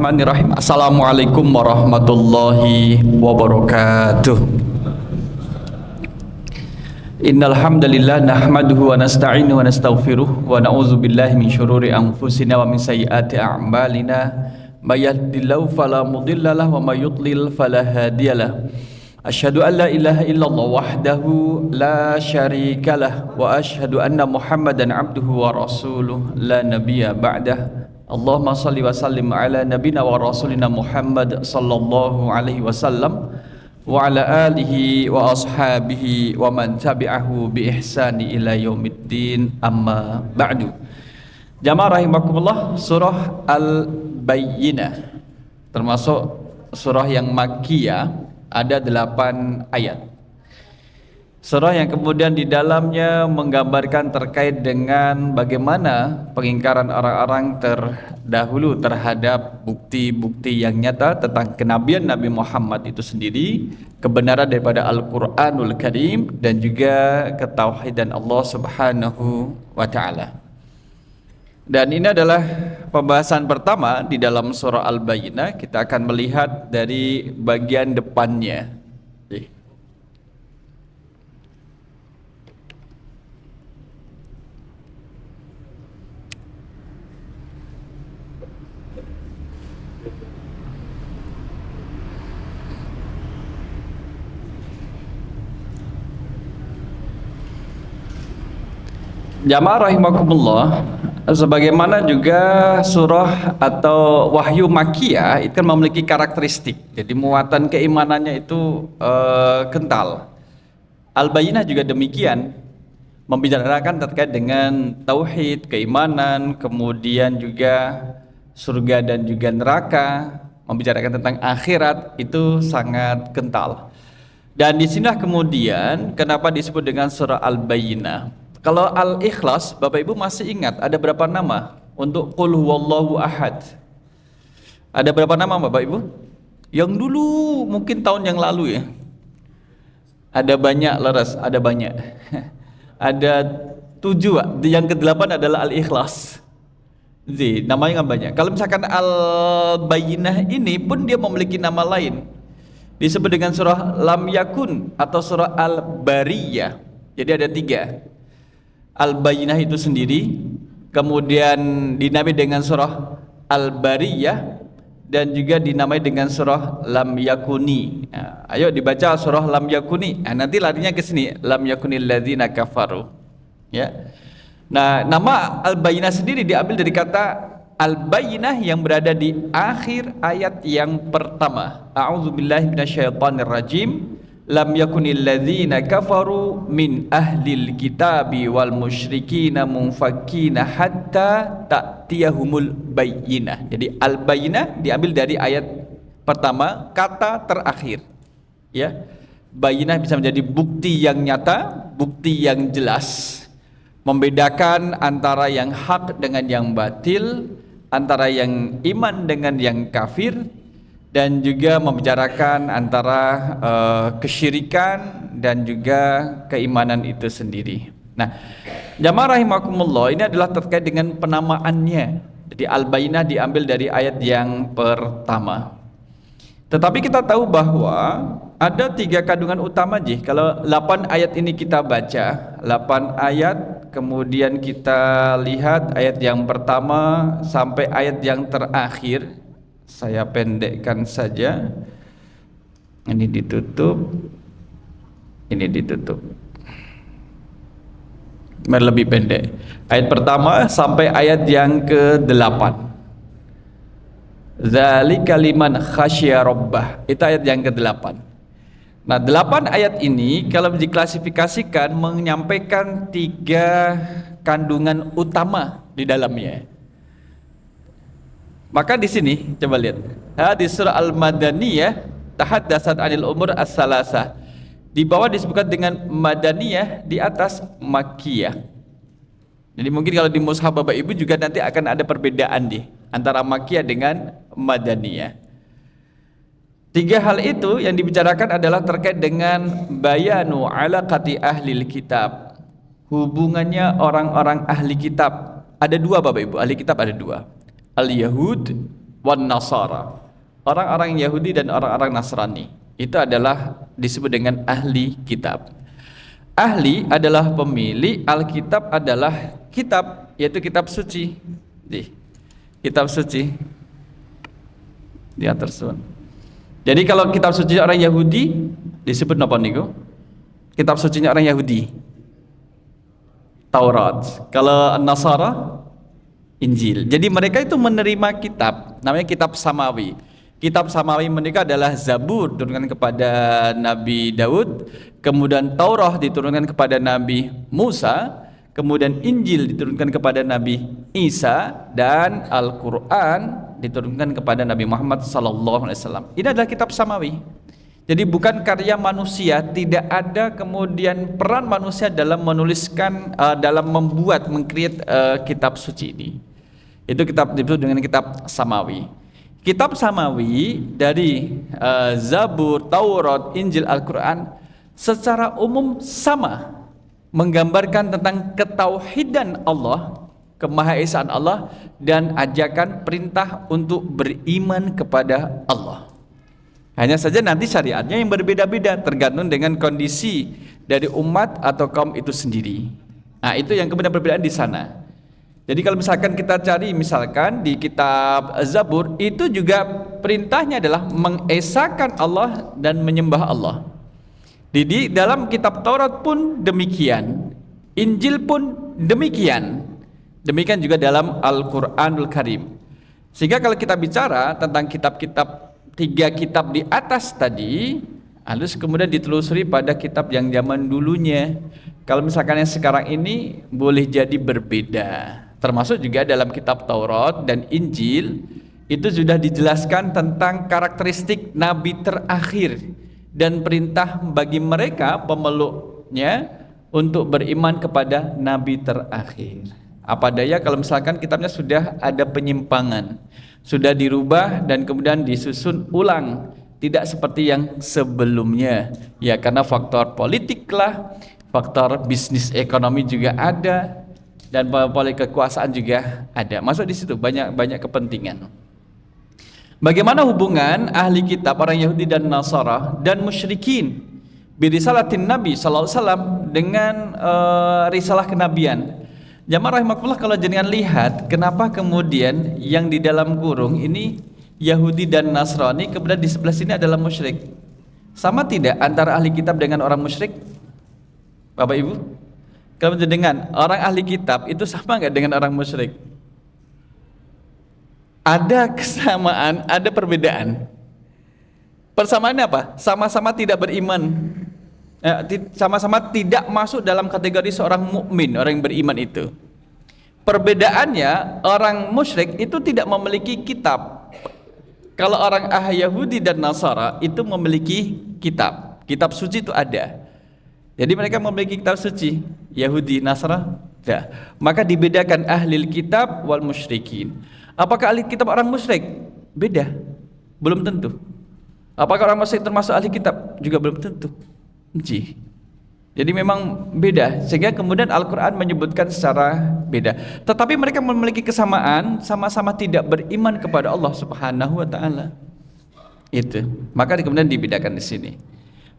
Bismillahirrahmanirrahim. Assalamualaikum warahmatullahi wabarakatuh. Innal hamdalillah nahmaduhu wa nasta'inuhu wa nastaghfiruh wa na'udzu billahi min syururi anfusina wa min sayyiati a'malina. May yahdihillahu fala mudilla lahu wa may yudlil fala hadiyalah. Asyhadu an la ilaha illallah wahdahu la syarikalah wa asyhadu anna Muhammadan abduhu wa rasuluh la nabiyya ba'dah. Allahumma salli wa sallim ala nabina wa rasulina Muhammad sallallahu alaihi wasallam wa ala alihi wa ashabihi wa man tabi'ahu bi ihsani ila yaumiddin, amma ba'du. Jamaah rahimakumullah, surah Al-Bayyinah termasuk surah yang makkiyah, ada 8 ayat. Surah yang kemudian di dalamnya menggambarkan terkait dengan bagaimana pengingkaran orang-orang terdahulu terhadap bukti-bukti yang nyata tentang kenabian Nabi Muhammad itu sendiri, kebenaran daripada Al-Quranul Karim, dan juga ketauhidan Allah Subhanahu wa Ta'ala. Dan ini adalah pembahasan pertama di dalam surah Al-Bayyinah. Kita akan melihat dari bagian depannya. Jamaah rahimakumullah, sebagaimana juga surah atau wahyu makkiyah itu kan memiliki karakteristik, jadi muatan keimanannya itu kental. Al-Bayyinah juga demikian, membicarakan terkait dengan tauhid, keimanan, kemudian juga surga dan juga neraka, membicarakan tentang akhirat, itu sangat kental. Dan di sinilah kemudian kenapa disebut dengan surah Al-Bayyinah. Kalau Al-Ikhlas, Bapak Ibu masih ingat ada berapa nama untuk Qul huwallahu ahad? Ada berapa nama Bapak Ibu? Yang dulu mungkin tahun yang lalu ya. Ada banyak, leres, ada banyak. Ada 7, yang ke-8 adalah Al-Ikhlas. Jadi namanya kan banyak. Kalau misalkan Al-Bayyinah ini pun dia memiliki nama lain. Disebut dengan surah Lam Yakun atau surah Al-Bariyah. Jadi ada 3. Al-Bayyinah itu sendiri, kemudian dinamai dengan surah Al-Bariyah, dan juga dinamai dengan surah Lam Yakuni. Nah, ayo dibaca surah Lam Yakuni. Nah, nanti larinya ke sini, Lam Yakunil ladzina kafaru. Ya. Nah, nama Al-Bayyinah sendiri diambil dari kata Al-Bayyinah yang berada di akhir ayat yang pertama. A'udzubillahi minasyaitonirrajim. Lam yakunil ladzina kafaru min ahlil kitabi wal musyrikina munfakkina hatta ta'tiyahumul bayyinah. Jadi Al-Bayyinah diambil dari ayat pertama, kata terakhir. Ya. Bayyinah bisa menjadi bukti yang nyata, bukti yang jelas, membedakan antara yang hak dengan yang batil, antara yang iman dengan yang kafir, dan juga membicarakan antara kesyirikan dan juga keimanan itu sendiri. Nah, jamaah rahimakumullah, ini adalah terkait dengan penamaannya. Jadi Al-Bayyinah diambil dari ayat yang pertama. Tetapi kita tahu bahwa ada 3 kandungan utama Ji. Kalau 8 ayat ini kita baca, 8 ayat, kemudian kita lihat ayat yang pertama sampai ayat yang terakhir. Saya pendekkan saja. Ini ditutup. Ini ditutup. Biar lebih pendek. Ayat pertama sampai ayat yang ke-8. Dzalika liman khasyya rabbah. Itu ayat yang ke-8. Nah, 8 ayat ini kalau diklasifikasikan menyampaikan 3 kandungan utama di dalamnya. Maka di sini coba lihat. Di surah Al-Madaniyah tahaddatsat 'anil umur as-salasah. Di bawah disebutkan dengan Madaniyah, di atas Makkiyah. Jadi mungkin kalau di mushaf Bapak Ibu juga nanti akan ada perbedaan antara Makkiyah dengan Madaniyah. 3 hal itu yang dibicarakan adalah terkait dengan bayanu alaqati ahlil kitab. Hubungannya orang-orang ahli kitab. Ada 2 Bapak Ibu, ahli kitab ada 2. Al-Yahud wan Nasara. Orang-orang Yahudi dan orang-orang Nasrani itu adalah disebut dengan ahli kitab. Ahli adalah pemilik, Alkitab adalah kitab, yaitu kitab suci. Kitab suci di atas sun. Jadi kalau kitab suci orang Yahudi disebut apa niku? Kitab suci orang Yahudi Taurat. Kalau Nasara Injil. Jadi mereka itu menerima kitab, namanya kitab samawi. Kitab samawi mereka adalah Zabur diturunkan kepada Nabi Daud, kemudian Taurat diturunkan kepada Nabi Musa, kemudian Injil diturunkan kepada Nabi Isa, dan Al-Quran diturunkan kepada Nabi Muhammad SAW. Ini adalah kitab samawi. Jadi bukan karya manusia, tidak ada kemudian peran manusia dalam menuliskan, dalam membuat, mengcreate kitab suci ini. Itu kitab disebut dengan kitab samawi. Kitab samawi dari Zabur, Taurat, Injil, Al-Quran secara umum sama, menggambarkan tentang ketauhidan Allah, kemahaesaan Allah, dan ajakan perintah untuk beriman kepada Allah. Hanya saja nanti syariatnya yang berbeda-beda tergantung dengan kondisi dari umat atau kaum itu sendiri. Nah, itu yang kemudian perbedaan di sana. Jadi kalau misalkan kita cari misalkan di kitab Zabur, itu juga perintahnya adalah mengesahkan Allah dan menyembah Allah. Di dalam kitab Taurat pun demikian, Injil pun demikian. Demikian juga dalam Al-Quranul Karim. Sehingga kalau kita bicara tentang kitab-kitab, 3 kitab di atas tadi, harus kemudian ditelusuri pada kitab yang zaman dulunya. Kalau misalkan yang sekarang ini boleh jadi berbeda. Termasuk juga dalam kitab Taurat dan Injil itu sudah dijelaskan tentang karakteristik nabi terakhir dan perintah bagi mereka pemeluknya untuk beriman kepada nabi terakhir. Apa daya kalau misalkan kitabnya sudah ada penyimpangan, sudah dirubah dan kemudian disusun ulang, tidak seperti yang sebelumnya. Ya karena faktor politik lah, faktor bisnis ekonomi juga ada, dan politik kekuasaan juga ada. Masuk di situ banyak kepentingan. Bagaimana hubungan ahli kitab orang Yahudi dan Nasara dan musyrikin birisalatin Nabi sallallahu alaihi wasallam dengan risalah kenabian? Jamaah rahimakumullah, kalau jenengan lihat kenapa kemudian yang di dalam kurung ini Yahudi dan Nasrani, kemudian di sebelah sini adalah musyrik. Sama tidak antara ahli kitab dengan orang musyrik? Bapak Ibu? Kalau dengan orang ahli kitab itu sama nggak dengan orang musyrik? Ada kesamaan, ada perbedaan. Persamaannya apa? Sama-sama tidak beriman, sama-sama tidak masuk dalam kategori seorang mukmin, orang yang beriman itu. Perbedaannya, orang musyrik itu tidak memiliki kitab. Kalau orang Yahudi dan Nasara itu memiliki kitab. Kitab suci itu ada. Jadi mereka memiliki kitab suci. Yahudi, Nasara tidak. Maka dibedakan ahli kitab wal musyrikin. Apakah ahli kitab orang musyrik? Beda. Belum tentu. Apakah orang musyrik termasuk ahli kitab? Juga belum tentu. Jadi memang beda. Sehingga kemudian Al-Quran menyebutkan secara beda. Tetapi mereka memiliki kesamaan, sama-sama tidak beriman kepada Allah Subhanahu wa taala. Itu. Maka kemudian dibedakan di sini.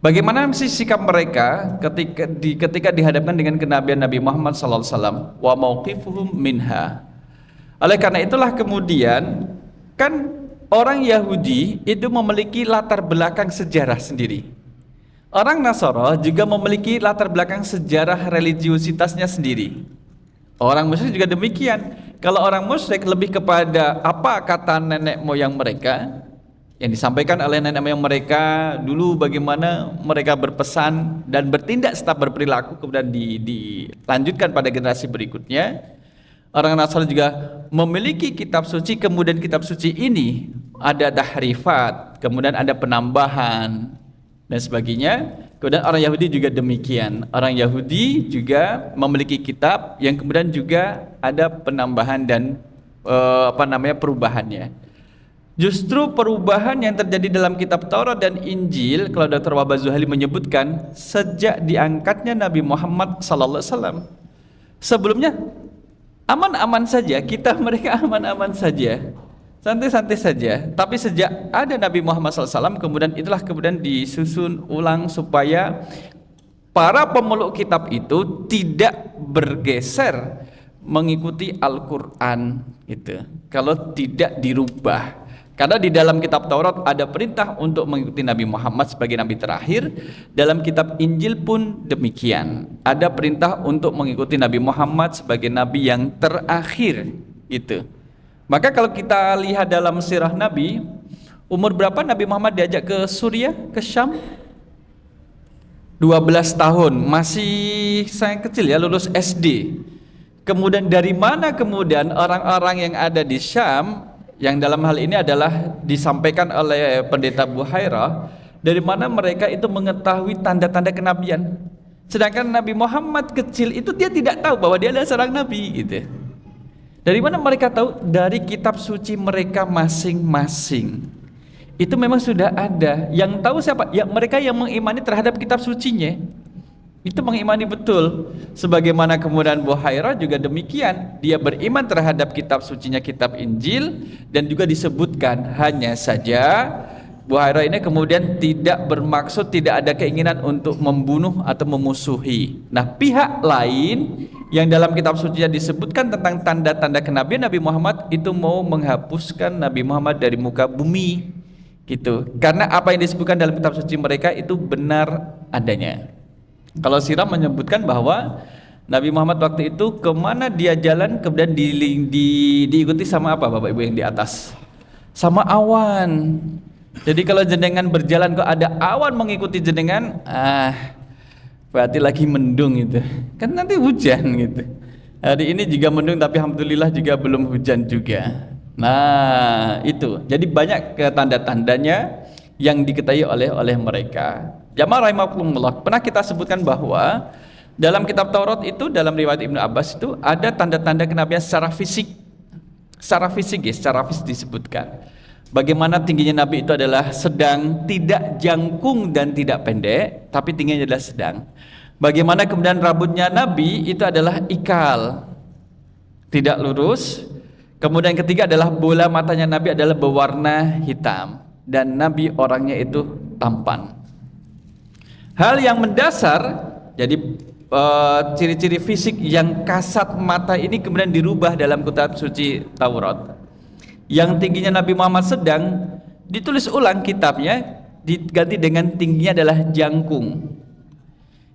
Bagaimana sikap mereka ketika dihadapkan dengan kenabian Nabi Muhammad SAW, wa mauqifuhum minha. Oleh karena itulah kemudian kan orang Yahudi itu memiliki latar belakang sejarah sendiri. Orang Nasara juga memiliki latar belakang sejarah religiusitasnya sendiri. Orang musyrik juga demikian. Kalau orang musyrik lebih kepada apa kata nenek moyang mereka, yang disampaikan oleh nenek moyang mereka dulu, bagaimana mereka berpesan dan bertindak serta berperilaku, kemudian dilanjutkan pada generasi berikutnya. Orang Nasrani juga memiliki kitab suci, kemudian kitab suci ini ada tahrifat, kemudian ada penambahan dan sebagainya. Kemudian orang Yahudi juga demikian. Orang Yahudi juga memiliki kitab yang kemudian juga ada penambahan dan perubahannya. Justru perubahan yang terjadi dalam kitab Taurat dan Injil, kalau Dr. Wahbah Zuhaili menyebutkan, sejak diangkatnya Nabi Muhammad SAW. Sebelumnya aman-aman saja, mereka aman-aman saja. santai-santai saja. Tapi sejak ada Nabi Muhammad SAW, kemudian itulah kemudian disusun ulang supaya para pemeluk kitab itu tidak bergeser mengikuti Al-Quran gitu. Kalau tidak dirubah. Karena di dalam kitab Taurat ada perintah untuk mengikuti Nabi Muhammad sebagai nabi terakhir. Dalam kitab Injil pun demikian. Ada perintah untuk mengikuti Nabi Muhammad sebagai nabi yang terakhir gitu. Maka kalau kita lihat dalam sirah Nabi, umur berapa Nabi Muhammad diajak ke Suriah, ke Syam? 12 tahun, masih sangat kecil ya, lulus SD. Kemudian dari mana kemudian orang-orang yang ada di Syam, yang dalam hal ini adalah disampaikan oleh pendeta Buhairah, dari mana mereka itu mengetahui tanda-tanda kenabian. Sedangkan Nabi Muhammad kecil itu dia tidak tahu bahwa dia adalah seorang nabi gitu. Dari mana mereka tahu? Dari kitab suci mereka masing-masing. Itu memang sudah ada. Yang tahu siapa? Ya mereka yang mengimani terhadap kitab sucinya. Itu mengimani betul. Sebagaimana kemudian Buhairah juga demikian. Dia beriman terhadap kitab sucinya, kitab Injil, dan juga disebutkan. Hanya saja Buhairah ini kemudian tidak bermaksud, tidak ada keinginan untuk membunuh atau memusuhi. Nah, pihak lain yang dalam kitab sucinya disebutkan tentang tanda-tanda kenabian Nabi Muhammad itu mau menghapuskan Nabi Muhammad dari muka bumi gitu. Karena apa yang disebutkan dalam kitab suci mereka itu benar adanya. Kalau sirah menyebutkan bahwa Nabi Muhammad waktu itu kemana dia jalan kemudian diikuti sama apa Bapak Ibu yang di atas? Sama awan. Jadi kalau jenengan berjalan kok ada awan mengikuti jenengan, berarti lagi mendung gitu. Kan nanti hujan gitu. Hari ini juga mendung tapi alhamdulillah juga belum hujan juga. Nah itu. Jadi banyak tanda-tandanya yang diketahui oleh mereka. Jamaah rahimakumullah, pernah kita sebutkan bahwa dalam kitab Taurat itu, dalam riwayat Ibnu Abbas itu ada tanda-tanda kenabian secara fisik. Secara fisik disebutkan. Bagaimana tingginya Nabi itu adalah sedang, tidak jangkung dan tidak pendek, tapi tingginya adalah sedang. Bagaimana kemudian rambutnya Nabi itu adalah ikal, tidak lurus. Kemudian ketiga adalah bola matanya Nabi adalah berwarna hitam, dan Nabi orangnya itu tampan. Hal yang mendasar, jadi ciri-ciri fisik yang kasat mata ini kemudian dirubah dalam kitab suci Taurat. Yang tingginya Nabi Muhammad sedang, ditulis ulang kitabnya, diganti dengan tingginya adalah jangkung.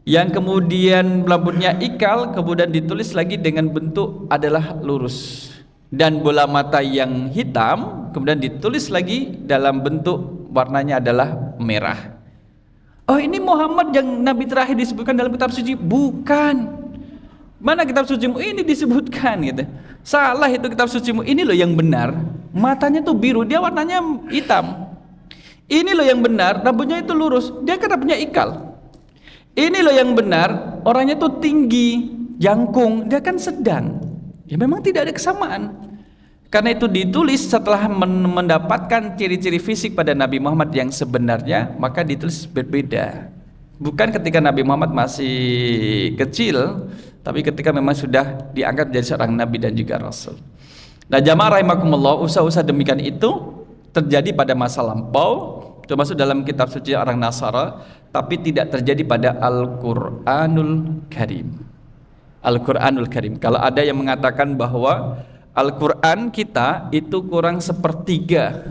Yang kemudian rambutnya ikal, kemudian ditulis lagi dengan bentuk adalah lurus. Dan bola mata yang hitam, kemudian ditulis lagi dalam bentuk warnanya adalah merah. Oh ini Muhammad yang Nabi terakhir disebutkan dalam kitab suci? Bukan. Mana kitab sucimu? Ini disebutkan gitu. Salah itu kitab sucimu. Ini loh yang benar. Matanya tuh biru, dia warnanya hitam. Ini loh yang benar, rambutnya itu lurus, dia kan rambutnya ikal. Ini loh yang benar, orangnya tuh tinggi, jangkung, dia kan sedang. Ya memang tidak ada kesamaan. Karena itu ditulis setelah mendapatkan ciri-ciri fisik pada Nabi Muhammad yang sebenarnya, maka ditulis berbeda. Bukan ketika Nabi Muhammad masih kecil, tapi ketika memang sudah diangkat menjadi seorang Nabi dan juga Rasul. Nah jamaah rahimakumullah, usaha-usaha demikian itu terjadi pada masa lampau, termasuk dalam kitab suci orang Nasara, tapi tidak terjadi pada Al-Quranul Karim. Al-Quranul Karim. Kalau ada yang mengatakan bahwa Al-Quran kita itu kurang sepertiga.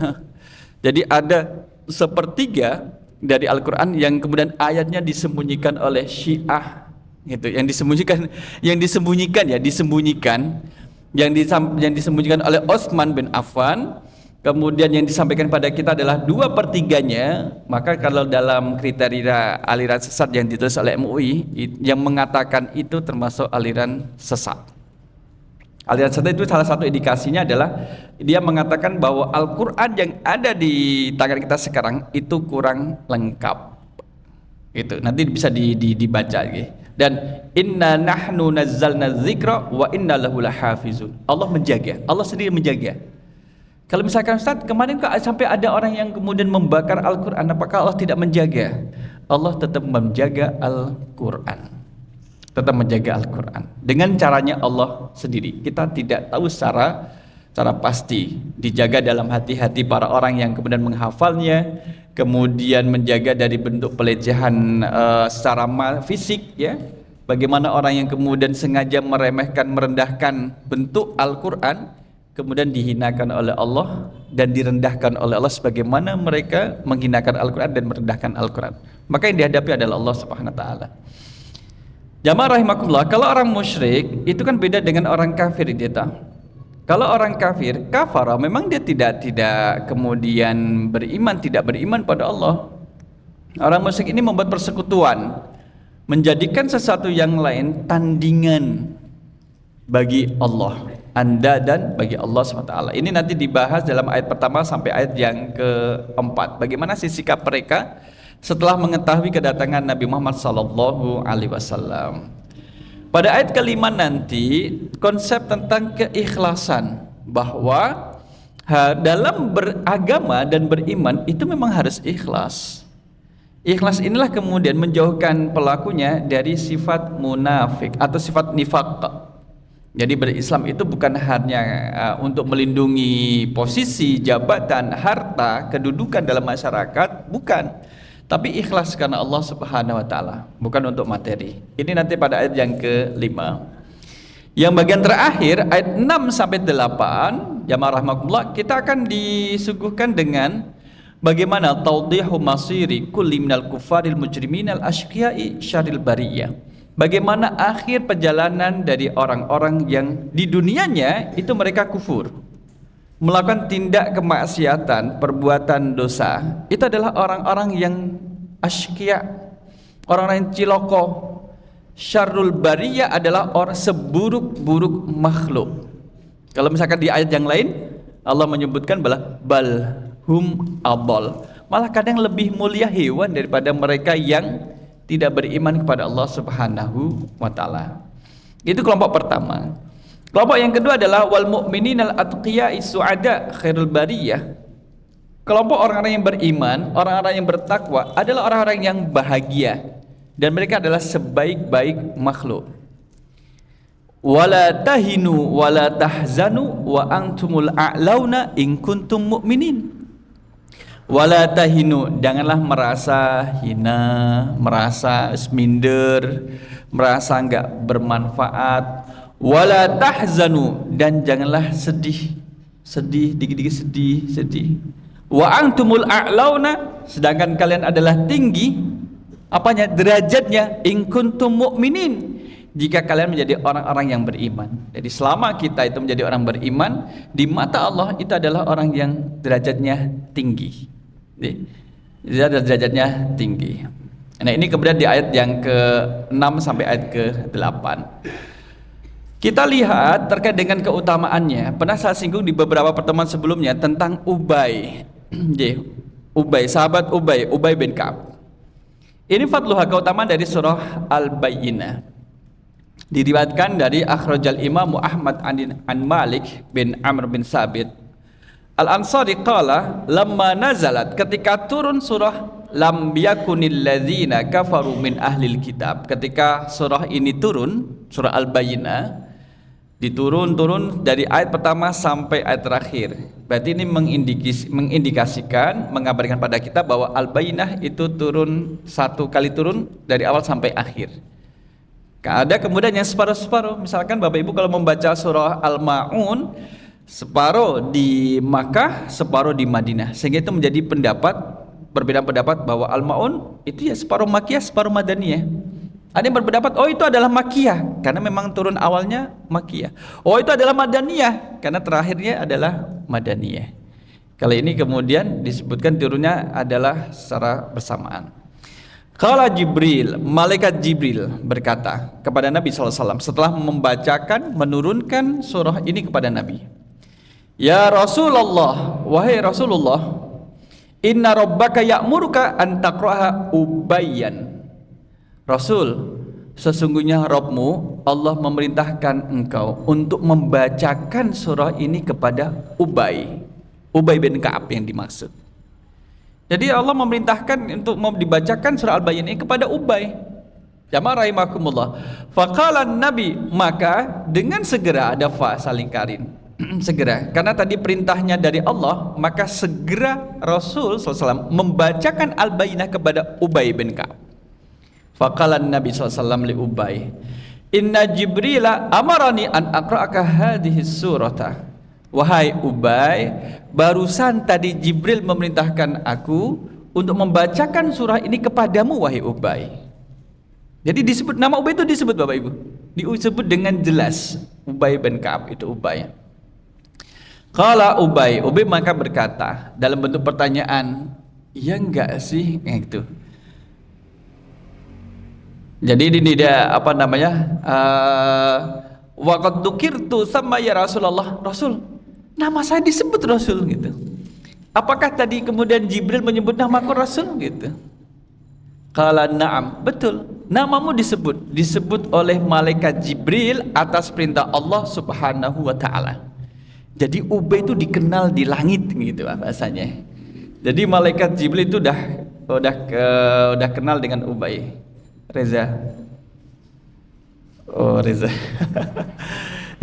Jadi ada sepertiga dari Al-Quran yang kemudian ayatnya disembunyikan oleh Syiah, gitu. Yang disembunyikan oleh Utsman bin Affan. Kemudian yang disampaikan pada kita adalah 2/3-nya. Maka kalau dalam kriteria aliran sesat yang ditulis oleh MUI, yang mengatakan itu termasuk aliran sesat. Aliran sesat itu salah satu indikasinya adalah dia mengatakan bahwa Al-Quran yang ada di tangan kita sekarang itu kurang lengkap. Itu nanti bisa dibaca gitu. Dan inna nahnu nazzalna dzikra wa inna lahu lahafizun. Allah menjaga, Allah sendiri menjaga. Kalau misalkan Ustaz, kemarin kok sampai ada orang yang kemudian membakar Al-Quran, apakah Allah tidak menjaga? Allah tetap menjaga Al-Quran. Tetap menjaga Al-Quran dengan caranya Allah sendiri. Kita tidak tahu secara secara pasti, dijaga dalam hati-hati para orang yang kemudian menghafalnya, kemudian menjaga dari bentuk pelecehan secara fisik, ya. Bagaimana orang yang kemudian sengaja meremehkan, merendahkan bentuk Al-Quran, kemudian dihinakan oleh Allah dan direndahkan oleh Allah sebagaimana mereka menghinakan Al-Quran dan merendahkan Al-Quran. Maka yang dihadapi adalah Allah Subhanahu wa taala. Jamaah rahimakumullah, kalau orang musyrik itu kan beda dengan orang kafir, kita. Kalau orang kafir, kafara, memang dia tidak kemudian tidak beriman pada Allah. Orang musyrik ini membuat persekutuan, menjadikan sesuatu yang lain tandingan bagi Allah, anda dan bagi Allah SWT. Ini nanti dibahas dalam ayat pertama sampai ayat yang keempat. Bagaimana sih sikap mereka setelah mengetahui kedatangan Nabi Muhammad SAW. Pada ayat kelima nanti konsep tentang keikhlasan, bahwa dalam beragama dan beriman itu memang harus ikhlas. Ikhlas inilah kemudian menjauhkan pelakunya dari sifat munafik atau sifat nifaq. Jadi berislam itu bukan hanya untuk melindungi posisi, jabatan, harta, kedudukan dalam masyarakat, bukan. Tapi ikhlas karena Allah Subhanahu wa taala, bukan untuk materi. Ini nanti pada ayat yang kelima. Yang bagian terakhir ayat 6 sampai 8, jamaah rahmatullah, kita akan disuguhkan dengan bagaimana tawdihu masiri kulli minal kufaril mujriminal ashqiya'i syaril bariyah. Bagaimana akhir perjalanan dari orang-orang yang di dunianya itu mereka kufur, melakukan tindak kemaksiatan, perbuatan dosa. Itu adalah orang-orang yang ashqiya, orang-orang yang ciloko. Syarrul bariyah adalah orang seburuk-buruk makhluk. Kalau misalkan di ayat yang lain Allah menyebutkan bal hum adall, malah kadang lebih mulia hewan daripada mereka yang tidak beriman kepada Allah Subhanahu wa taala. Itu kelompok pertama. Kelompok yang kedua adalah wal mu'minina al-atqiya'i su'ada khairul bariyah. Kelompok orang-orang yang beriman, orang-orang yang bertakwa adalah orang-orang yang bahagia dan mereka adalah sebaik-baik makhluk. Wala tahinu wala tahzanu wa antumul a'launa in kuntum mu'minin. Wala tahinu, janganlah merasa hina, merasa minder, merasa enggak bermanfaat. Wala tahzanu, dan janganlah sedih, dikit-dikit sedih. Wa antumul a'launa, sedangkan kalian adalah tinggi apanya, derajatnya, in kuntum mu'minin, jika kalian menjadi orang-orang yang beriman. Jadi selama kita itu menjadi orang beriman, di mata Allah itu adalah orang yang derajatnya tinggi. Jadi derajatnya tinggi. Nah, ini kemudian di ayat yang ke-6 sampai ayat ke-8. Kita lihat terkait dengan keutamaannya. Pernah saya singgung di beberapa pertemuan sebelumnya tentang Ubay. Sahabat Ubay bin Ka'ab. Ini fadluha, keutamaan dari surah Al-Bayyinah. Diriwayatkan dari akhrajal Imam Ahmad an Malik bin Amr bin Sabit Al-Ansari qala lamma nazalat, ketika turun surah lam yakunil ladzina kafaru min ahlil kitab. Ketika surah ini turun, surah Al-Bayyinah, diturun dari ayat pertama sampai ayat terakhir. Berarti ini mengindikasikan, mengabarkan pada kita bahwa Al-Bayyinah itu turun satu kali turun dari awal sampai akhir. Ada kemudian yang separuh-separuh. Misalkan Bapak Ibu kalau membaca surah Al-Ma'un, separuh di Makkah, separuh di Madinah, sehingga itu menjadi perbedaan pendapat bahwa Al-Ma'un itu ya separuh Makkiyah, separuh Madaniyah. Ada yang berpendapat oh itu adalah Makkiyah karena memang turun awalnya Makkiyah. Oh itu adalah Madaniyah karena terakhirnya adalah Madaniyah. Kali ini kemudian disebutkan turunnya adalah secara bersamaan. Qala Jibril, malaikat Jibril berkata kepada Nabi SAW setelah menurunkan surah ini kepada Nabi. Ya Rasulullah, wahai Rasulullah, inna rabbaka ya'muruka an taqra'aha ubayyan. Rasul, sesungguhnya Rabbmu Allah memerintahkan engkau untuk membacakan surah ini kepada Ubay bin Ka'ab yang dimaksud. Jadi Allah memerintahkan untuk dibacakan surah Al-Bayyinah kepada Ubay. Jamaah rahimakumullah. Faqala Nabi, maka dengan segera ada fa salingkarin. segera. Karena tadi perintahnya dari Allah, maka segera Rasul SAW membacakan Al-Bayyinah kepada Ubay bin Ka'ab. Faqala Nabi SAW li Ubay, Inna Jibrila amarani an aqra'aka hadhihi surata. Wahai Ubay, barusan tadi Jibril memerintahkan aku untuk membacakan surah ini kepadamu, wahai Ubay. Jadi disebut nama Ubay itu disebut Bapak Ibu, disebut dengan jelas Ubay bin Ka'ab itu Ubay. Qala Ubay maka berkata dalam bentuk pertanyaan, iya enggak sih gitu. Jadi ini dia apa namanya? Waqad dzukirtu sama ya Rasulullah, Rasul, nama saya disebut Rasul gitu. Apakah tadi kemudian Jibril menyebut namaku Rasul gitu? Qala na'am, betul. Namamu disebut oleh malaikat Jibril atas perintah Allah Subhanahu wa taala. Jadi Ubay itu dikenal di langit gitu bahasanya. Jadi malaikat Jibril itu udah kenal dengan Ubay. Reza. Oh, Reza.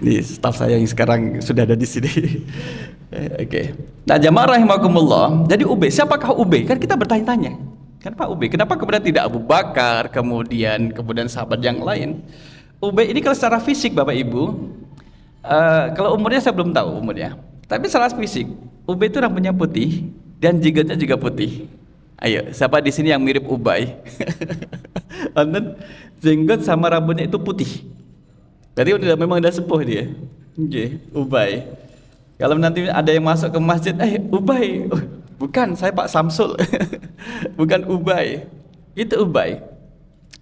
Ini staf saya yang sekarang sudah ada di sini. Oke. Nah, jamaah rahimakumullah. Jadi Ubay, siapakah Ubay? Kan kita bertanya-tanya. Kan Pak Ubay, kenapa kemudian tidak Abu Bakar, kemudian sahabat yang lain? Ubay ini kalau secara fisik Bapak Ibu, kalau umurnya saya belum tahu umurnya. Tapi secara fisik, Ubay itu rambutnya putih dan jenggotnya juga putih. Ayo, siapa di sini yang mirip Ubay? Jenggot sama rambutnya itu putih. Jadi memang udah sepuh dia. Ubay. Kalau nanti ada yang masuk ke masjid, Ubay. Bukan, saya Pak Samsul. Bukan Ubay. Itu Ubay.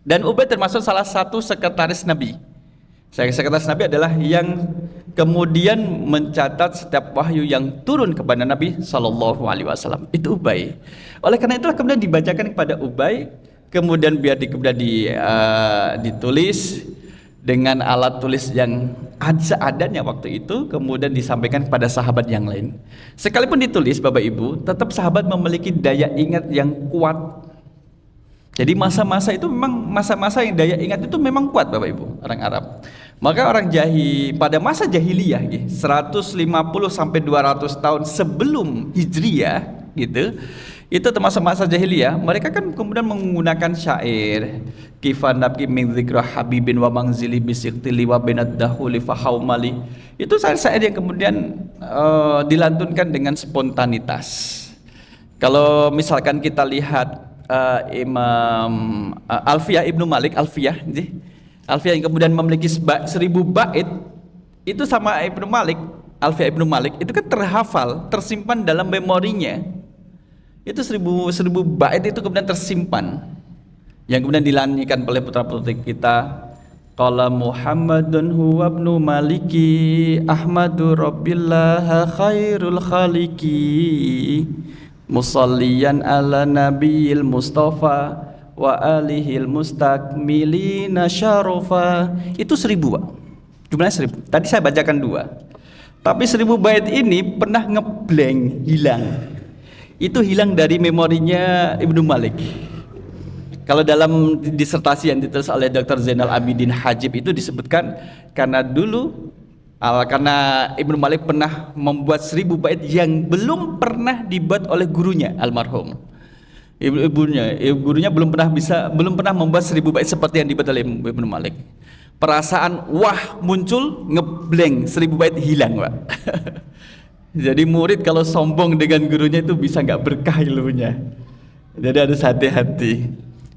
Dan Ubay termasuk salah satu sekretaris Nabi. Sekretaris Nabi adalah yang kemudian mencatat setiap wahyu yang turun kepada Nabi Sallallahu Alaihi Wasallam. Itu Ubay. Oleh karena itulah kemudian dibacakan kepada Ubay, kemudian biar ditulis dengan alat tulis yang seadanya waktu itu, kemudian disampaikan kepada sahabat yang lain. Sekalipun ditulis Bapak Ibu, tetap sahabat memiliki daya ingat yang kuat. Jadi masa-masa itu memang masa-masa yang daya ingat itu memang kuat Bapak Ibu, orang Arab. Maka orang pada masa jahiliyah 150 sampai 200 tahun sebelum Hijriyah gitu. Itu termasuk masa jahiliyah, mereka kan kemudian menggunakan syair kifan nabki min dzikra habibin wa mangzili bisiqtili wa binad dahuli fahaumali. Itu syair-syair yang kemudian dilantunkan dengan spontanitas. Kalau misalkan kita lihat Imam Alfiyah Ibnu Malik, Alfiyah yang kemudian memiliki 1000 bait, itu sama Ibnu Malik, Alfiyah Ibnu Malik itu kan terhafal, tersimpan dalam memorinya. Itu 1000 bait itu kemudian tersimpan, yang kemudian dilanyikan oleh putra-putri kita. Qala Muhammadun huwa ibnu Maliki Ahmadu Rabbillah khairul khaliki musalliyan ala nabiyil mustafa wa alihil mustakmilina syarafa. Itu 1000 Pak, jumlahnya 1000. Tadi saya bacakan 2, tapi 1000 bait ini pernah ngeblank, hilang. Itu hilang dari memorinya Ibnu Malik. Kalau dalam disertasi yang ditulis oleh Dr. Zainal Abidin Hajib itu disebutkan karena Ibnu Malik pernah membuat 1000 bait yang belum pernah dibuat oleh gurunya almarhum. Gurunya belum pernah membuat 1000 bait seperti yang dibuat oleh Ibnu Malik. Perasaan muncul, ngeblank, 1000 bait hilang, Pak. Jadi murid kalau sombong dengan gurunya itu bisa nggak berkah ilmunya. Jadi harus hati-hati.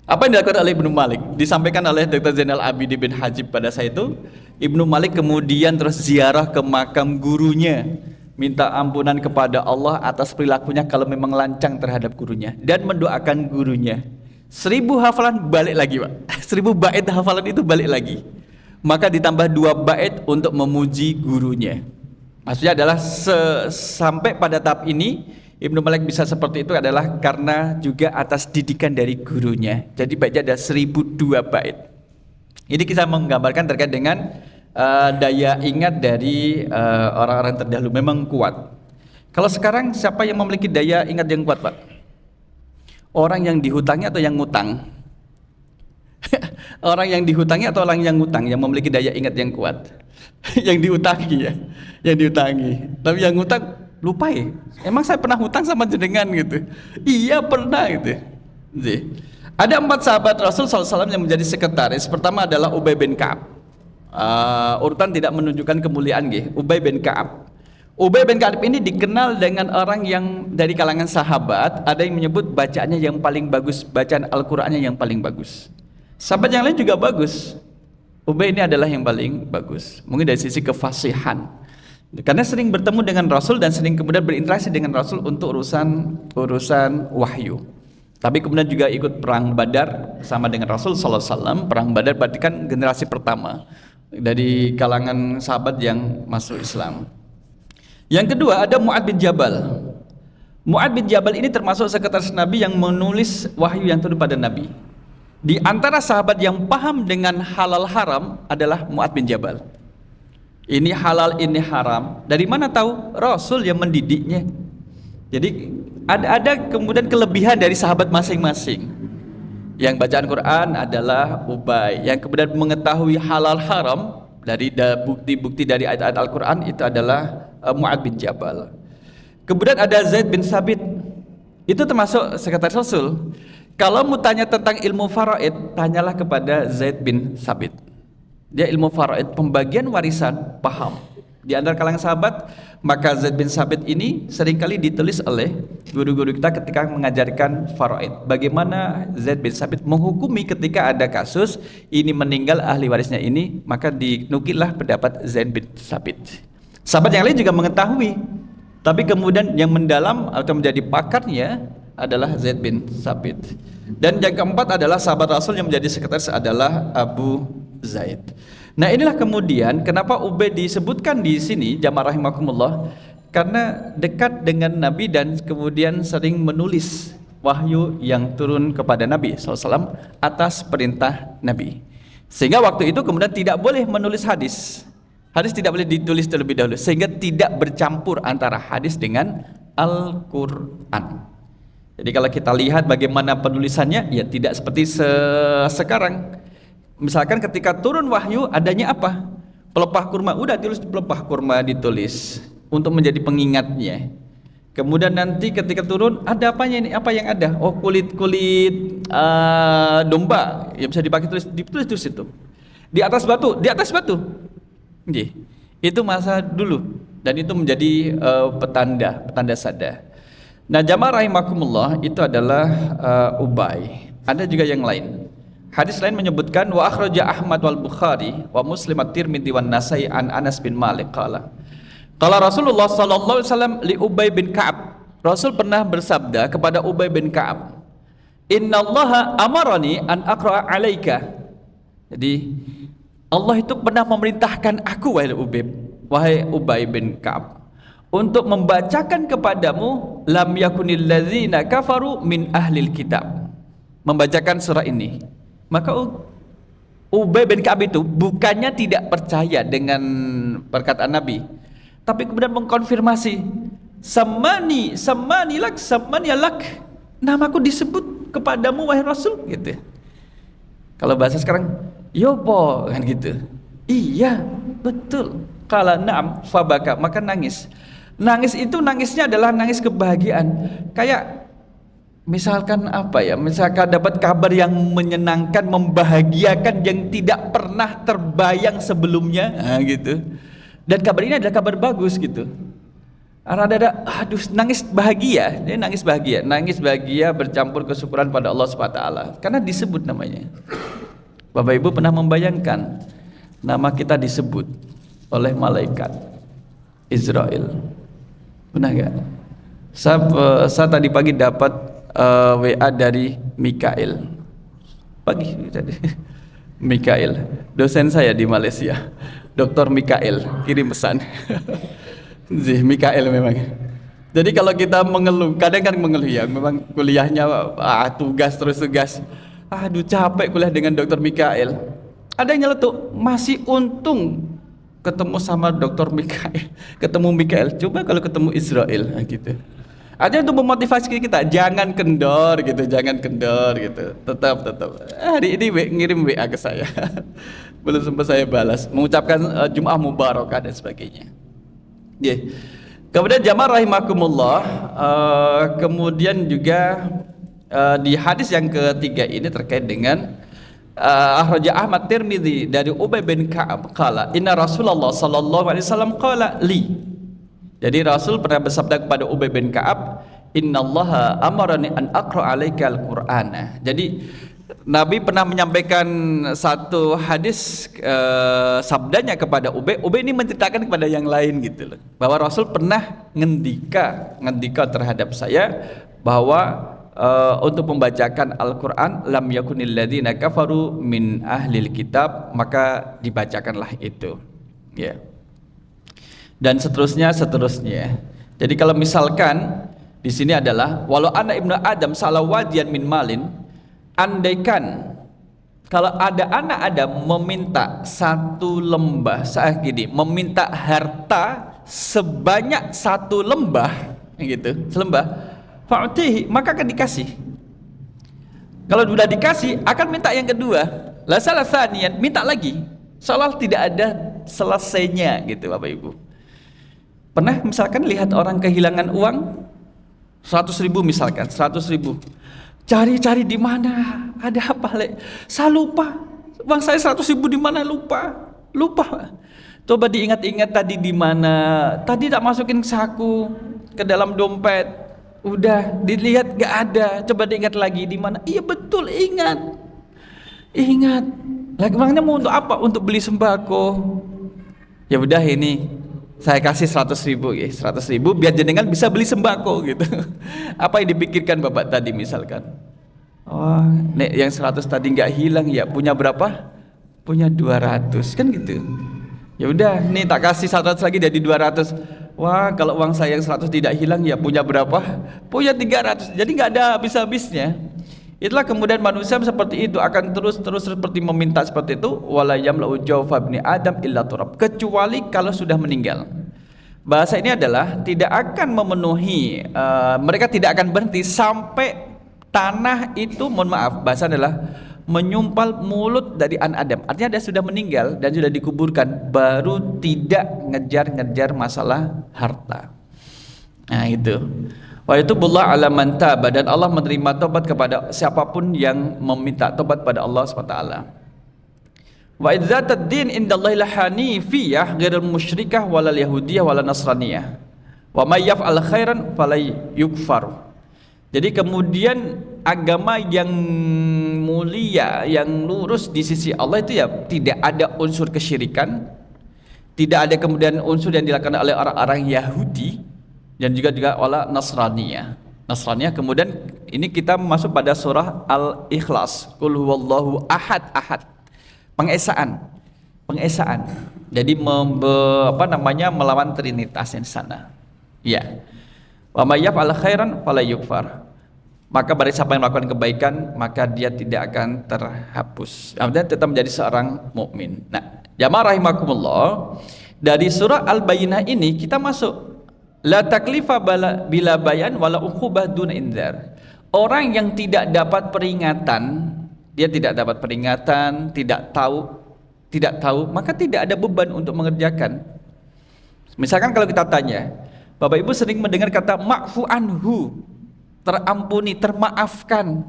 Apa yang dilakukan oleh Ibnu Malik? Disampaikan oleh Dr. Zainal Abidin bin Hajib pada saat itu. Ibnu Malik kemudian terus ziarah ke makam gurunya, minta ampunan kepada Allah atas perilakunya kalau memang lancang terhadap gurunya, dan mendoakan gurunya. 1000 hafalan balik lagi, Pak. 1000 bait hafalan itu balik lagi. Maka ditambah 2 bait untuk memuji gurunya. Maksudnya adalah sampai pada tahap ini Ibnu Malik bisa seperti itu adalah karena juga atas didikan dari gurunya. Jadi baitnya ada 1002 bait. Ini kita menggambarkan terkait dengan daya ingat dari orang-orang terdahulu memang kuat. Kalau sekarang siapa yang memiliki daya ingat yang kuat, Pak? Orang yang dihutangi atau yang ngutang? Orang yang dihutangi atau orang yang ngutang yang memiliki daya ingat yang kuat? yang diutangi ya, yang diutangi. Tapi yang ngutang lupa ya. Emang saya pernah hutang sama jenengan gitu? Iya pernah gitu. Jadi, ada 4 sahabat Rasul SAW yang menjadi sekretaris. Pertama adalah Ubay bin Ka'ab. Urutan tidak menunjukkan kemuliaan gitu. Ubay bin Ka'ab. Ubay bin Ka'ab ini dikenal dengan orang yang dari kalangan sahabat. Ada yang menyebut bacaannya yang paling bagus, bacaan Al-Qur'annya yang paling bagus. Sahabat yang lain juga bagus. Ubay ini adalah yang paling bagus. Mungkin dari sisi kefasihan. Karena sering bertemu dengan Rasul dan sering kemudian berinteraksi dengan Rasul untuk urusan wahyu. Tapi kemudian juga ikut perang Badar sama dengan Rasul sallallahu alaihi wasallam. Perang Badar berarti kan generasi pertama dari kalangan sahabat yang masuk Islam. Yang kedua ada Mu'ad bin Jabal. Mu'ad bin Jabal ini termasuk sekretaris Nabi yang menulis wahyu yang turun pada Nabi. Di antara sahabat yang paham dengan halal haram adalah Mu'ad bin Jabal. Ini halal, ini haram. Dari mana tahu? Rasul yang mendidiknya. Jadi ada kemudian kelebihan dari sahabat masing-masing. Yang bacaan Quran adalah Ubay. Yang kemudian mengetahui halal haram dari bukti-bukti dari ayat-ayat Al-Quran itu adalah Mu'ad bin Jabal. Kemudian ada Zaid bin Sabit. Itu termasuk sekretaris Rasul. Kalau mau tanya tentang ilmu faraid, tanyalah kepada Zaid bin Sabit. Dia ilmu faraid, pembagian warisan, paham. Di antara kalangan sahabat, maka Zaid bin Sabit ini seringkali ditulis oleh guru-guru kita ketika mengajarkan faraid. Bagaimana Zaid bin Sabit menghukumi ketika ada kasus ini meninggal ahli warisnya ini, maka dinukillah pendapat Zaid bin Sabit. Sahabat yang lain juga mengetahui, tapi kemudian yang mendalam atau menjadi pakarnya adalah Zaid bin Sabit. Dan yang keempat adalah sahabat Rasul yang menjadi sekretaris adalah Abu Zaid. Nah, inilah kemudian kenapa Ubay disebutkan di sini jamaah rahimakumullah, karena dekat dengan Nabi dan kemudian sering menulis wahyu yang turun kepada Nabi SAW atas perintah Nabi. Sehingga waktu itu kemudian tidak boleh menulis hadis. Hadis tidak boleh ditulis terlebih dahulu, sehingga tidak bercampur antara hadis dengan Al-Quran. Jadi kalau kita lihat bagaimana penulisannya, ya tidak seperti sekarang. Misalkan ketika turun wahyu adanya apa? Pelepah kurma, udah tulis pelepah kurma ditulis untuk menjadi pengingatnya. Kemudian nanti ketika turun ada apanya ini? Apa yang ada? Oh, kulit domba yang bisa dipakai ditulis itu. Di atas batu, di atas batu. Itu masa dulu dan itu menjadi petanda sada. Nah, jamaah rahimakumullah, itu adalah Ubay. Ada juga yang lain. Hadis lain menyebutkan wa akhraja Ahmad wal Bukhari wa Muslim at-Tirmidzi wan Nasai an Anas bin Malik qala. Qala Rasulullah sallallahu alaihi wasallam li Ubay bin Ka'ab. Rasul pernah bersabda kepada Ubay bin Ka'ab, "Innallaha amarani an aqra'a 'alaika." Jadi Allah itu pernah memerintahkan aku wahai Ubay bin Ka'ab untuk membacakan kepadamu lam yakunil ladzina kafaru min ahlil kitab. Membacakan surah ini. Maka Ubay bin Ka'ab itu bukannya tidak percaya dengan perkataan Nabi, tapi kemudian mengkonfirmasi, samani lak, namaku disebut kepadamu wahai Rasul gitu. Kalau bahasa sekarang, yopo kan gitu. Iya, betul. Qala na'am fabaka, maka nangis. Nangis itu nangisnya adalah nangis kebahagiaan. Kayak misalkan apa ya? Misalkan dapat kabar yang menyenangkan, membahagiakan yang tidak pernah terbayang sebelumnya, gitu. Dan kabar ini adalah kabar bagus gitu. Aduh, nangis bahagia. Dia nangis bahagia bercampur kesyukuran pada Allah Subhanahu wa taala. Karena disebut namanya. Bapak Ibu pernah membayangkan nama kita disebut oleh malaikat Israel? Pernah gak? Saya tadi pagi dapat WA dari Mikail. Pagi tadi. Mikail, dosen saya di Malaysia. Dr. Mikail kirim pesan. Mikail memang. Jadi kalau kita mengeluh, kadang kan mengeluh ya, memang kuliahnya tugas terus tugas. Aduh capek kuliah dengan Dr. Mikail. Ada yang nyeletuk, masih untung ketemu sama Dr. Mikail, ketemu Mikail. Coba kalau ketemu Israel, gitu. Ada untuk memotivasi kita, jangan kendor gitu, jangan kendor gitu. Tetap. Hari ini ngirim WA ke saya. Belum sempat saya balas, mengucapkan Jum'ah Mubarakah dan sebagainya. Yeah. Kemudian jamaah rahimakumullah, kemudian juga di hadis yang ketiga ini terkait dengan Akhraja Ahmad Tirmidzi dari Ubay bin Ka'ab qala inna Rasulullah sallallahu alaihi wasallam qala li. Jadi Rasul pernah bersabda kepada Ubay bin Ka'ab, innallaha amarani an aqra 'alaika al-Qur'ana. Jadi Nabi pernah menyampaikan satu hadis sabdanya kepada Ubay. Ubay ini menceritakan kepada yang lain gitu loh, bahwa Rasul pernah ngendika terhadap saya bahwa untuk membacakan Al-Quran, lam yakunil ladzina kafaru min ahlil kitab, maka dibacakanlah itu, ya. Dan seterusnya. Jadi kalau misalkan di sini adalah walau anak ibnu Adam salah wadian min malin, andaikan kalau ada anak Adam meminta satu lembah, meminta harta sebanyak satu lembah, gitu, selembah, fa'utihi, maka akan dikasih. Kalau sudah dikasih, akan minta yang kedua. La salasaniyan, minta lagi. Seolah tidak ada selesainya gitu Bapak Ibu. Pernah misalkan lihat orang kehilangan uang 100.000 misalkan, 100.000. Cari-cari di mana? Ada apa, Le? Saya lupa. Uang saya 100.000 di mana? Lupa. Coba diingat-ingat tadi di mana? Tadi tak masukin saku ke dalam dompet. Udah dilihat gak ada, coba diingat lagi di mana? Iya betul, ingat. Lagi orangnya mau untuk apa? Untuk beli sembako. Ya udah ini saya kasih 100.000 ya, 100.000 biar jenengan bisa beli sembako gitu. Apa yang dipikirkan Bapak tadi misalkan? Oh, nek yang 100 tadi nggak hilang ya, punya berapa? Punya 200 kan gitu. Ya udah, nih tak kasih 100 lagi jadi 200. Wah, kalau uang saya yang 100 tidak hilang ya punya berapa? Punya 300. Jadi nggak ada habis-habisnya. Itulah kemudian manusia seperti itu akan terus seperti meminta seperti itu. Wala yamla'u jawfa ibni Adam illa turab, kecuali kalau sudah meninggal. Bahasa ini adalah tidak akan memenuhi, mereka tidak akan berhenti sampai tanah itu, mohon maaf, bahasa adalah menyumpal mulut dari anak Adam. Artinya dia sudah meninggal dan sudah dikuburkan, baru tidak ngejar masalah harta. Nah itu. Wa yatubullah ala man taba, dan Allah menerima tobat kepada siapapun yang meminta tobat pada Allah SWT. Wa idzatad din indallahi hanifiyah ghairul musyrikah walal yahudiyah walal nasraniyah. Wa may yaf'al khairan falay yukfar. Jadi kemudian agama yang mulia, yang lurus di sisi Allah itu ya tidak ada unsur kesyirikan, tidak ada kemudian unsur yang dilakukan oleh orang-orang Yahudi dan juga oleh Nasraniyah. Kemudian ini kita masuk pada surah Al-Ikhlas, Qul huwallahu ahad. Pengesaan. Jadi melawan trinitas di sana. Ya. Wa may yaf'al khairan fala yukfar. Maka barang siapa yang melakukan kebaikan, maka dia tidak akan terhapus. Artinya tetap menjadi seorang mukmin. Nah, jamaah rahimakumullah, dari surah Al-Bayyinah ini kita masuk la taklifa bila bayan wala uqubah dun indzar. Orang yang tidak dapat peringatan, tidak tahu, maka tidak ada beban untuk mengerjakan. Misalkan kalau kita tanya, Bapak Ibu sering mendengar kata ma'fu anhu, terampuni, termaafkan.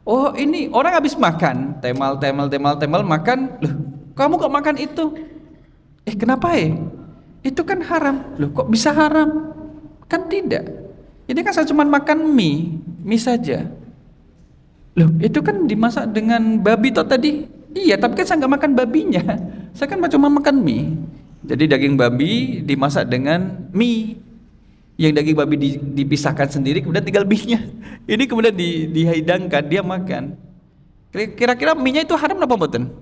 Oh, ini orang habis makan, temal makan. Loh, kamu kok makan itu? Kenapa ya? Itu kan haram. Loh, kok bisa haram? Kan tidak. Ini kan saya cuma makan mie saja. Loh, itu kan dimasak dengan babi toh tadi. Iya, tapi kan saya nggak makan babinya. Saya kan cuma makan mie. Jadi daging babi dimasak dengan mie. Yang daging babi dipisahkan sendiri, kemudian tinggal mie-nya. Ini kemudian dihidangkan, dia makan. Kira-kira mie-nya itu haram apa mboten?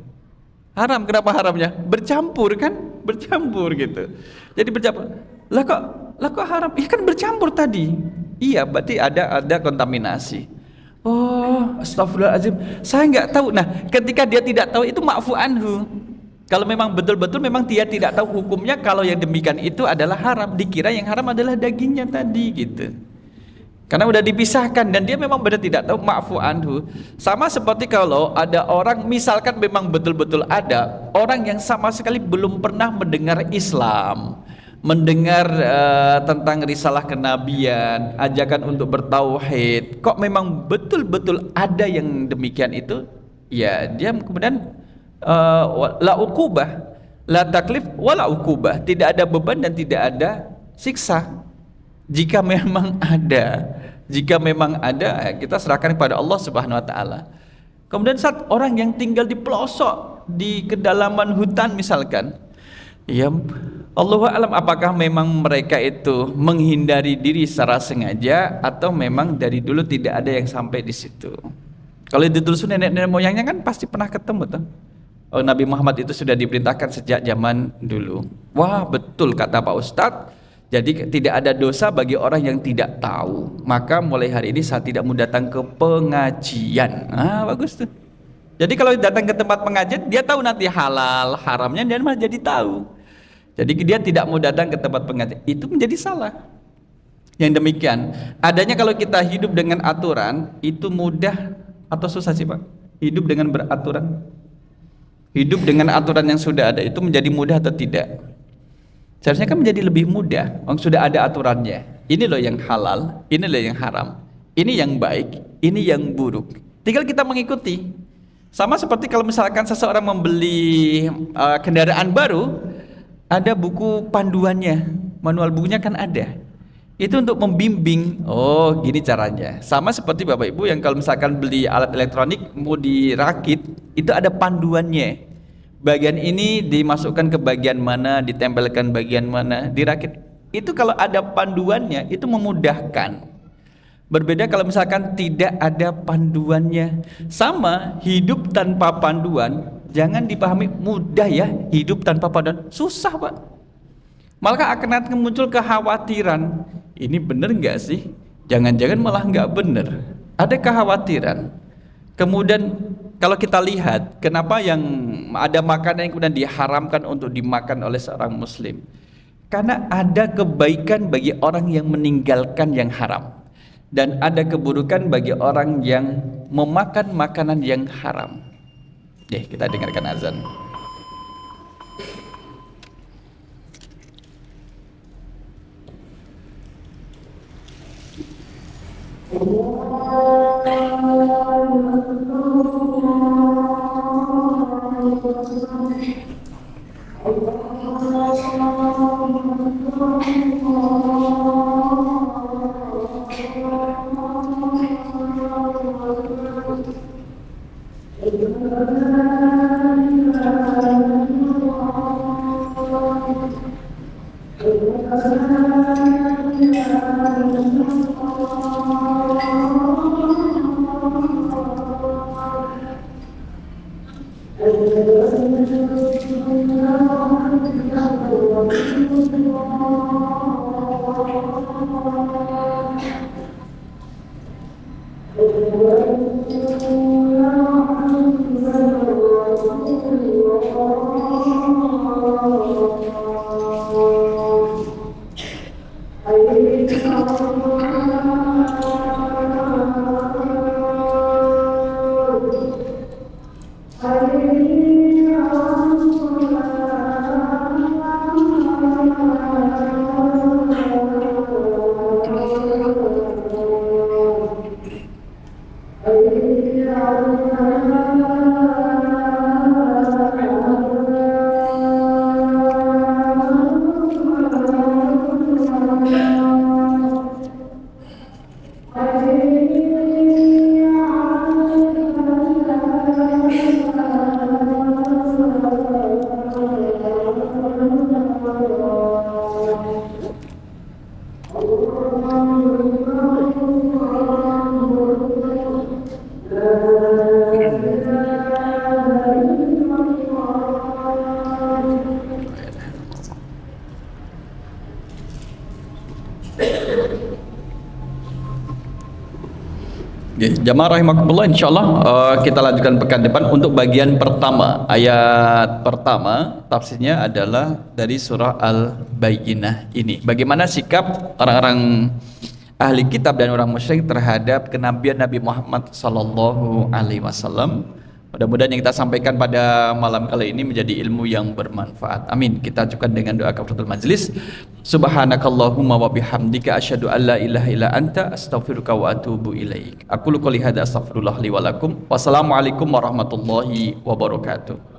Haram. Kenapa haramnya? Bercampur kan? Bercampur gitu. Jadi bercampur. Lah kok haram? Iya kan bercampur tadi. Iya, berarti ada kontaminasi. Oh, astagfirullahaladzim. Saya nggak tahu. Nah, ketika dia tidak tahu itu ma'fu anhu. Kalau memang betul-betul memang dia tidak tahu hukumnya, kalau yang demikian itu adalah haram, dikira yang haram adalah dagingnya tadi gitu. Karena udah dipisahkan dan dia memang benar tidak tahu, ma'fu anhu. Sama seperti kalau ada orang, misalkan memang betul-betul ada orang yang sama sekali belum pernah mendengar Islam, mendengar tentang risalah kenabian, ajakan untuk bertauhid, kok memang betul-betul ada yang demikian itu, ya dia kemudian la uqubah, la taklif wala uqubah, tidak ada beban dan tidak ada siksa. Jika memang ada, kita serahkan kepada Allah Subhanahu wa taala. Kemudian saat orang yang tinggal di pelosok, di kedalaman hutan misalkan, ya Allahu a'lam, apakah memang mereka itu menghindari diri secara sengaja atau memang dari dulu tidak ada yang sampai di situ. Kalau ditelusuri nenek-nenek moyangnya kan pasti pernah ketemu tuh. Oh, Nabi Muhammad itu sudah diperintahkan sejak zaman dulu. Wah, betul kata Pak Ustadz. Jadi tidak ada dosa bagi orang yang tidak tahu. Maka mulai hari ini saya tidak mau datang ke pengajian. Bagus tuh. Jadi kalau datang ke tempat pengajian, dia tahu nanti halal, haramnya, dia malah jadi tahu. Jadi dia tidak mau datang ke tempat pengajian. Itu menjadi salah. Yang demikian, adanya kalau kita hidup dengan aturan, itu mudah atau susah sih Pak? Hidup dengan beraturan. Hidup dengan aturan yang sudah ada, itu menjadi mudah atau tidak? Seharusnya kan menjadi lebih mudah, sudah ada aturannya. Ini loh yang halal, ini loh yang haram, ini yang baik, ini yang buruk. Tinggal kita mengikuti. Sama seperti kalau misalkan seseorang membeli kendaraan baru, ada buku panduannya, manual bukunya kan ada. Itu untuk membimbing, oh gini caranya. Sama seperti Bapak Ibu yang kalau misalkan beli alat elektronik mau dirakit, itu ada panduannya. Bagian ini dimasukkan ke bagian mana, ditempelkan bagian mana, dirakit. Itu kalau ada panduannya itu memudahkan. Berbeda kalau misalkan tidak ada panduannya. Sama, hidup tanpa panduan, jangan dipahami mudah ya. Hidup tanpa panduan susah Pak. Malah akan muncul kekhawatiran. Ini benar nggak sih? Jangan-jangan malah nggak benar. Ada kekhawatiran. Kemudian kalau kita lihat kenapa yang ada makanan yang kemudian diharamkan untuk dimakan oleh seorang muslim, karena ada kebaikan bagi orang yang meninggalkan yang haram dan ada keburukan bagi orang yang memakan makanan yang haram. Kita dengarkan azan. Jamaah rahimakumullah, insyaallah kita lanjutkan pekan depan untuk bagian pertama. Ayat pertama tafsirnya adalah dari surah Al-Bayyinah ini. Bagaimana sikap orang-orang ahli kitab dan orang musyrik terhadap kenabian Nabi Muhammad sallallahu alaihi wasallam. Mudah-mudahan yang kita sampaikan pada malam kali ini menjadi ilmu yang bermanfaat. Amin. Kita ajukan dengan doa kafaratul majlis. Subhanakallahumma wa bihamdika asyhadu an la ilaha illa anta astaghfiruka wa atubu ilaik. Aku qouli hadza astaghfirullah li wa lakum. Wassalamualaikum warahmatullahi wabarakatuh.